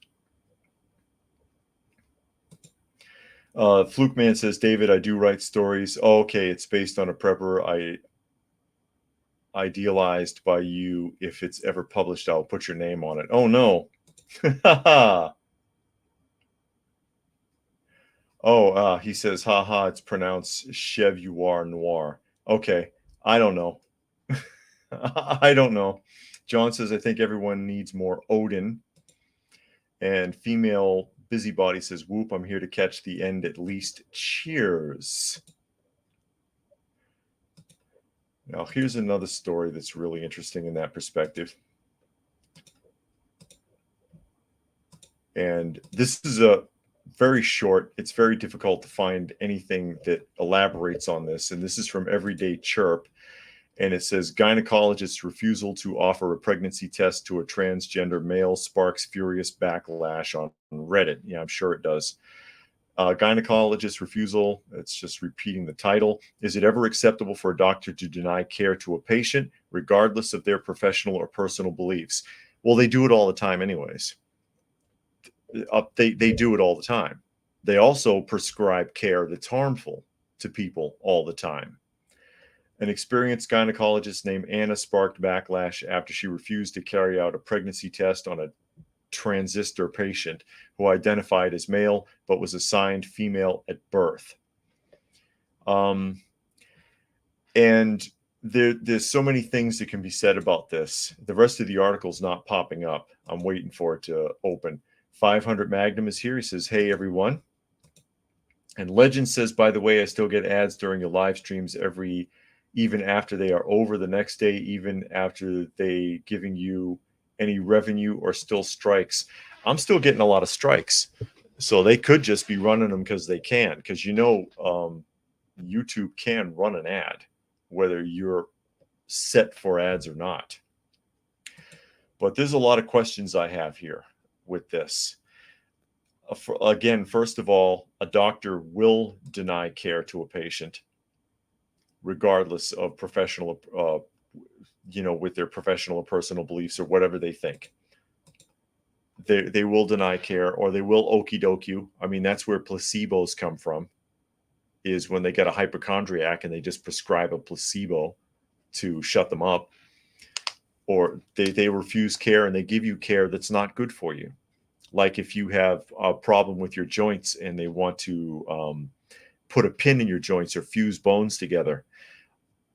Fluke Man says, David, I do write stories. Oh, okay, it's based on a prepper I idealized by you. If it's ever published, I'll put your name on it. Oh, no. Oh, he says, haha, it's pronounced Chevuar Noir. Okay, I don't know. I don't know. John says, I think everyone needs more Odin. And Female Busybody says, whoop, I'm here to catch the end at least. Cheers. Now, here's another story that's really interesting in that perspective. And this is a very short, it's very difficult to find anything that elaborates on this. And this is from Everyday Chirp. And it says, gynecologist's refusal to offer a pregnancy test to a transgender male sparks furious backlash on Reddit. Yeah, I'm sure it does. Gynecologist refusal, it's just repeating the title. Is it ever acceptable for a doctor to deny care to a patient, regardless of their professional or personal beliefs? Well, they do it all the time anyways. They do it all the time. They also prescribe care that's harmful to people all the time. An experienced gynecologist named Anna sparked backlash after she refused to carry out a pregnancy test on a transistor patient who identified as male but was assigned female at birth. And there's so many things that can be said about this. The rest of the article is not popping up. I'm waiting for it to open. 500 Magnum is here. He says, hey, everyone. And Legend says, by the way, I still get ads during your live streams even after they are over the next day, even after they giving you any revenue or still strikes. I'm still getting a lot of strikes. So they could just be running them because they can. Because, YouTube can run an ad, whether you're set for ads or not. But there's a lot of questions I have here with this. Again, first of all, a doctor will deny care to a patient, regardless of professional, with their professional or personal beliefs or whatever they think. They will deny care, or they will okie doke you. I mean, that's where placebos come from, is when they get a hypochondriac and they just prescribe a placebo to shut them up, or they refuse care and they give you care that's not good for you. Like if you have a problem with your joints and they want to put a pin in your joints or fuse bones together,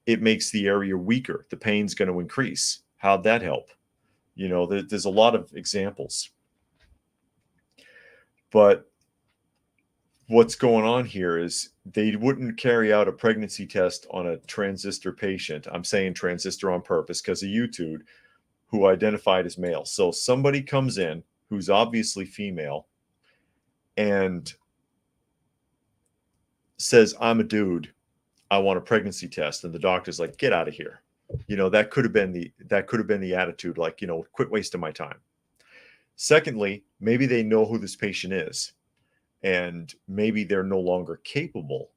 it makes the area weaker. The pain's going to increase. How'd that help? There's a lot of examples. But what's going on here is they wouldn't carry out a pregnancy test on a transistor patient. I'm saying transistor on purpose because of YouTube, who identified as male. So somebody comes in who's obviously female and says, I'm a dude, I want a pregnancy test. And the doctor's like, get out of here. That could have been the attitude, like, quit wasting my time. Secondly, maybe they know who this patient is, and maybe they're no longer capable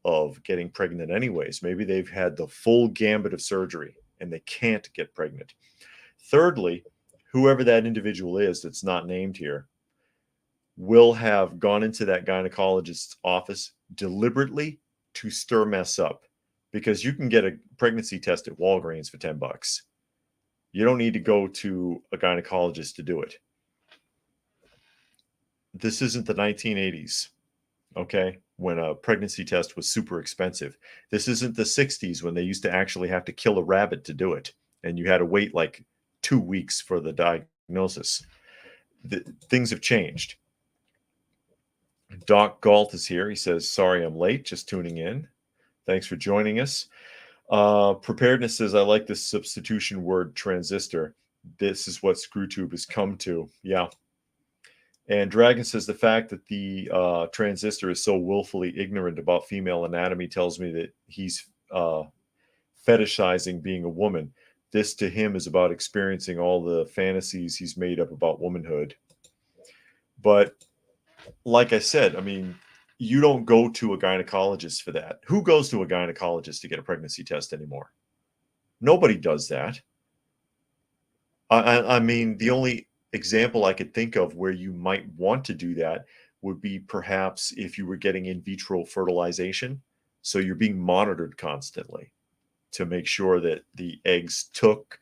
of getting pregnant anyways. Maybe they've had the full gambit of surgery and they can't get pregnant. Thirdly, whoever that individual is that's not named here will have gone into that gynecologist's office deliberately to stir mess up, because you can get a pregnancy test at Walgreens for $10. You don't need to go to a gynecologist to do it. This isn't the 1980s, okay, when a pregnancy test was super expensive. This isn't the 60s when they used to actually have to kill a rabbit to do it, and you had to wait like 2 weeks for the diagnosis. Things have changed. Doc Galt is here. He says, sorry I'm late, just tuning in. Thanks for joining us. Preparedness says, I like this substitution word, transistor. This is what ScrewTube has come to. Yeah. And Dragon says, the fact that the transistor is so willfully ignorant about female anatomy tells me that he's fetishizing being a woman. This to him is about experiencing all the fantasies he's made up about womanhood. But like I said, I mean, you don't go to a gynecologist for that. Who goes to a gynecologist to get a pregnancy test anymore? Nobody does that. I mean, the only example I could think of where you might want to do that would be perhaps if you were getting in vitro fertilization. So you're being monitored constantly to make sure that the eggs took,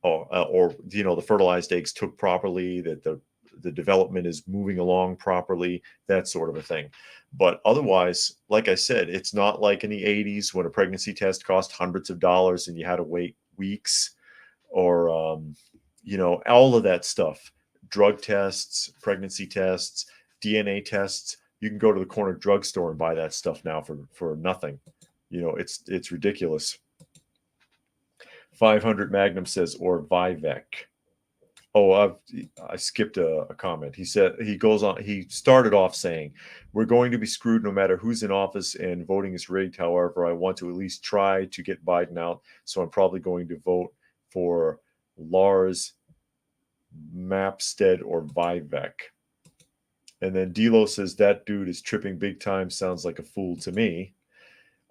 or the fertilized eggs took properly, that the development is moving along properly, that sort of a thing. But otherwise, like I said, it's not like in the 80s when a pregnancy test cost hundreds of dollars and you had to wait weeks, or all of that stuff. Drug tests, pregnancy tests, DNA tests. You can go to the corner drugstore and buy that stuff now for nothing. It's ridiculous. 500 Magnum says, or Vivek. Oh, I skipped a comment. He said, he started off saying, we're going to be screwed no matter who's in office, and voting is rigged. However, I want to at least try to get Biden out. So I'm probably going to vote for Lars Mapstead or Vivek. And then Delo says that dude is tripping big time. Sounds like a fool to me.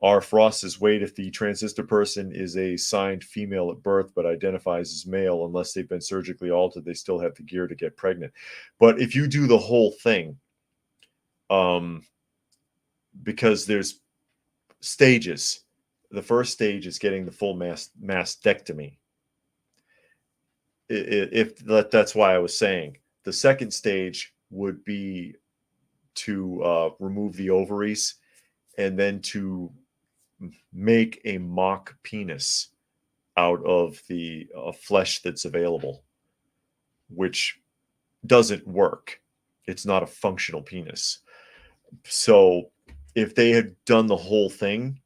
R. Frost says, wait, if the transistor person is a signed female at birth but identifies as male, unless they've been surgically altered, they still have the gear to get pregnant. But if you do the whole thing, because there's stages. The first stage is getting the full mastectomy. If that's why I was saying the second stage would be to remove the ovaries and then to make a mock penis out of the flesh that's available, which doesn't work. It's not a functional penis. So if they had done the whole thing,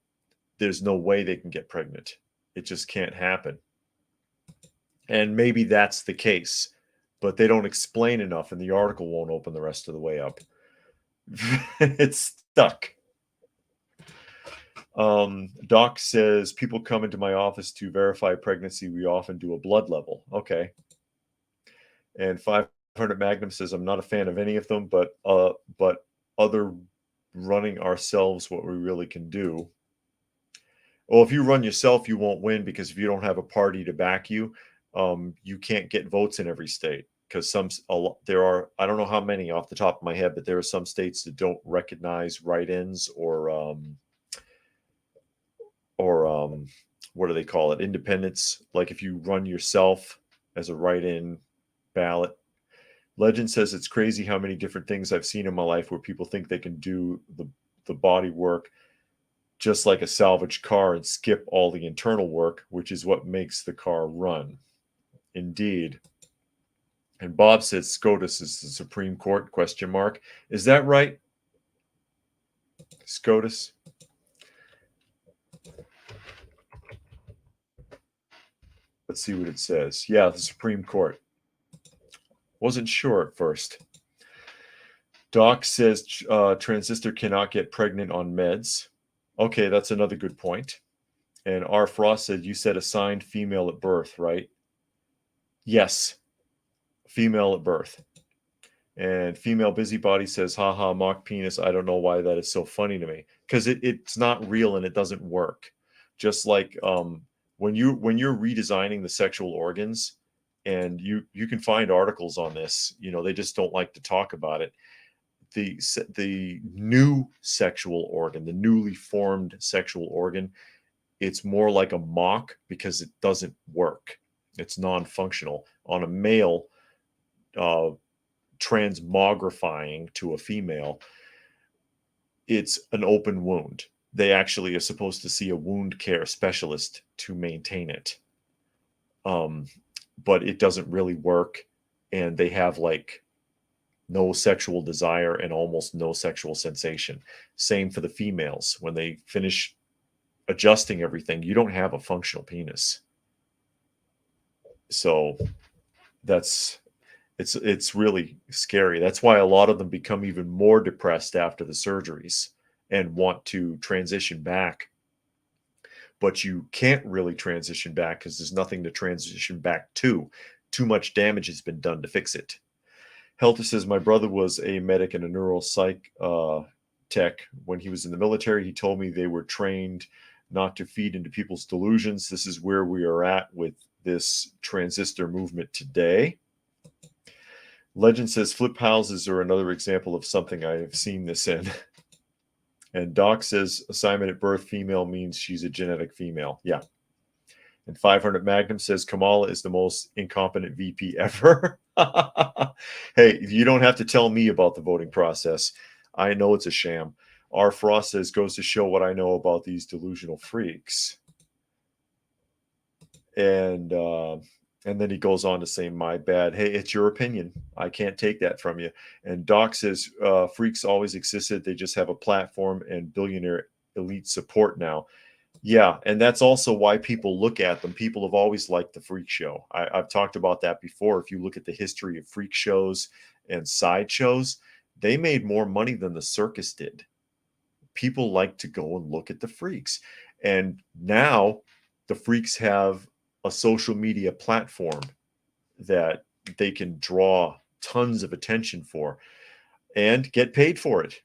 there's no way they can get pregnant. It just can't happen. And maybe that's the case, but they don't explain enough, and the article won't open the rest of the way up. It's stuck. Doc says, people come into my office to verify pregnancy. We often do a blood level. Okay. And 500 Magnum says, I'm not a fan of any of them, but other running ourselves what we really can do. Well, if you run yourself, you won't win, because if you don't have a party to back you, you can't get votes in every state, because there are, I don't know how many off the top of my head, but there are some states that don't recognize write-ins or what do they call it? Independents. Like if you run yourself as a write-in ballot. Legend says it's crazy how many different things I've seen in my life where people think they can do the body work just like a salvaged car and skip all the internal work, which is what makes the car run. Indeed. And Bob says SCOTUS is the Supreme Court, ? Is that right? SCOTUS? Let's see what it says. Yeah, the Supreme Court. Wasn't sure at first. Doc says transistor cannot get pregnant on meds. Okay, that's another good point. And R. Frost said, you said assigned female at birth, right? Yes, female at birth. And female busybody says, haha, mock penis. I don't know why that is so funny to me, because it's not real and it doesn't work. Just like when you're redesigning the sexual organs, and you can find articles on this, they just don't like to talk about it. The new sexual organ, the newly formed sexual organ, it's more like a mock because it doesn't work. It's non-functional. On a male, transmogrifying to a female, it's an open wound. They actually are supposed to see a wound care specialist to maintain it. But it doesn't really work, and they have like no sexual desire and almost no sexual sensation. Same for the females. When they finish adjusting everything, you don't have a functional penis. So it's really scary. That's why a lot of them become even more depressed after the surgeries and want to transition back. But you can't really transition back because there's nothing to transition back to. Too much damage has been done to fix it. Helter says, my brother was a medic and a neuropsych tech. When he was in the military, he told me they were trained not to feed into people's delusions. This is where we are at with this transistor movement today. Legend says, flip houses are another example of something I have seen this in. And Doc says, assignment at birth female means she's a genetic female. Yeah. And 500 Magnum says, Kamala is the most incompetent VP ever. Hey, you don't have to tell me about the voting process. I know it's a sham. R. Frost says, goes to show what I know about these delusional freaks. And then he goes on to say, my bad. Hey, it's your opinion. I can't take that from you. And Doc says, freaks always existed. They just have a platform and billionaire elite support now. Yeah, and that's also why people look at them. People have always liked the freak show. I've talked about that before. If you look at the history of freak shows and sideshows, they made more money than the circus did. People like to go and look at the freaks. And now the freaks have a social media platform that they can draw tons of attention for. and get paid for it.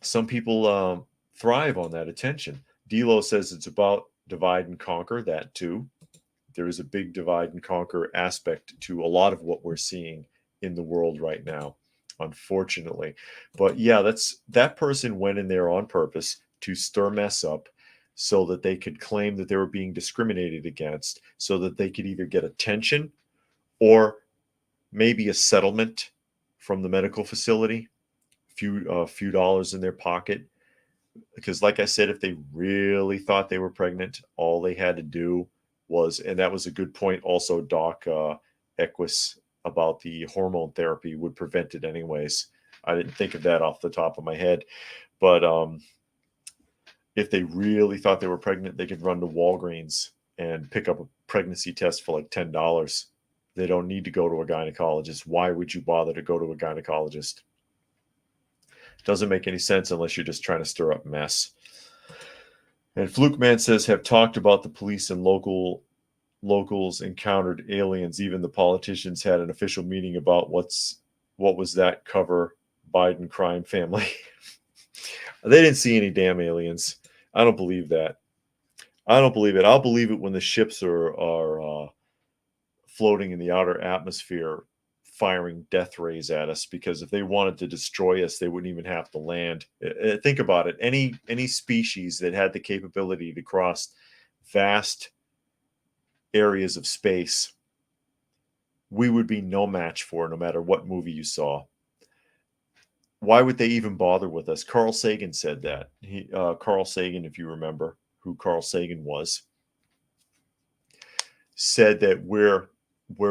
Some people thrive on that attention. Delo says it's about divide and conquer, that too. There is a big divide and conquer aspect to a lot of what we're seeing in the world right now, unfortunately. But yeah, that person went in there on purpose to stir mess up so that they could claim that they were being discriminated against, so that they could either get attention or maybe a settlement from the medical facility, few dollars in their pocket. Because like I said, if they really thought they were pregnant, all they had to do was, and that was a good point also, Doc Equus, about the hormone therapy would prevent it anyways. I didn't think of that off the top of my head. But if they really thought they were pregnant, they could run to Walgreens and pick up a pregnancy test for like $10. They don't need to go to a gynecologist. Why would you bother to go to a gynecologist? Doesn't make any sense unless you're just trying to stir up mess. And Fluke Man says, have talked about the police and locals encountered aliens. Even the politicians had an official meeting about what was that cover Biden crime family. They didn't see any damn aliens. I don't believe that. I don't believe it. I'll believe it when the ships are floating in the outer atmosphere, firing death rays at us, because if they wanted to destroy us, they wouldn't even have to land. Think about it. Any species that had the capability to cross vast areas of space, we would be no match for, no matter what movie you saw. Why would they even bother with us? Carl Sagan said that. Carl Sagan, if you remember who Carl Sagan was, said that where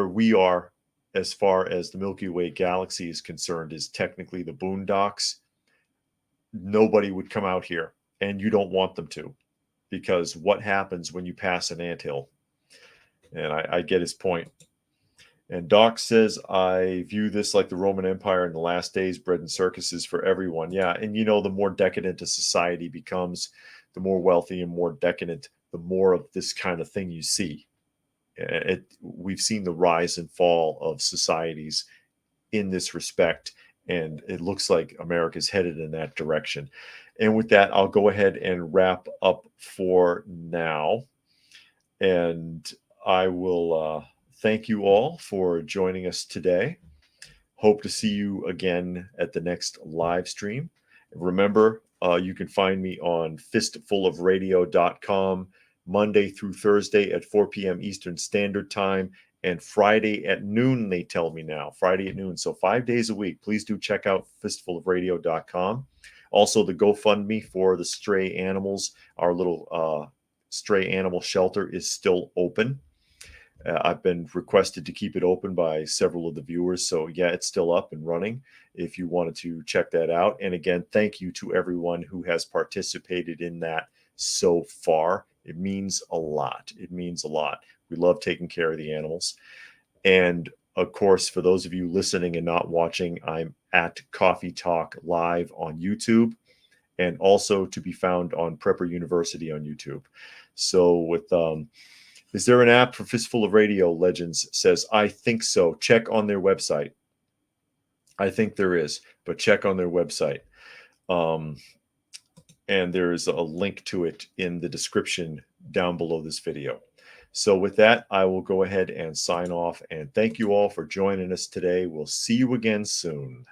we are, as far as the Milky Way galaxy is concerned, is technically the boondocks. Nobody would come out here, and you don't want them to, because what happens when you pass an anthill? And I get his point. And Doc says, I view this like the Roman Empire in the last days, bread and circuses for everyone. Yeah, and the more decadent a society becomes, the more wealthy and more decadent, the more of this kind of thing you see. We've seen the rise and fall of societies in this respect, and it looks like America's headed in that direction. And with that, I'll go ahead and wrap up for now. And I will thank you all for joining us today. Hope to see you again at the next live stream. Remember, you can find me on fistfulofradio.com Monday through Thursday at 4 p.m. Eastern Standard Time, and Friday at noon, they tell me now. Friday at noon. So 5 days a week. Please do check out fistfulofradio.com. Also, the GoFundMe for the stray animals, our little stray animal shelter, is still open. I've been requested to keep it open by several of the viewers. So yeah, it's still up and running if you wanted to check that out. And again, thank you to everyone who has participated in that so far. It means a lot. It means a lot. We love taking care of the animals. And of course, for those of you listening and not watching, I'm at Coffee Talk Live on YouTube, and also to be found on Prepper University on YouTube. So with is there an app for Fistful of Radio? Legends says, I think so. Check on their website. I think there is, but check on their website. And there's a link to it in the description down below this video. So with that, I will go ahead and sign off, and thank you all for joining us today. We'll see you again soon.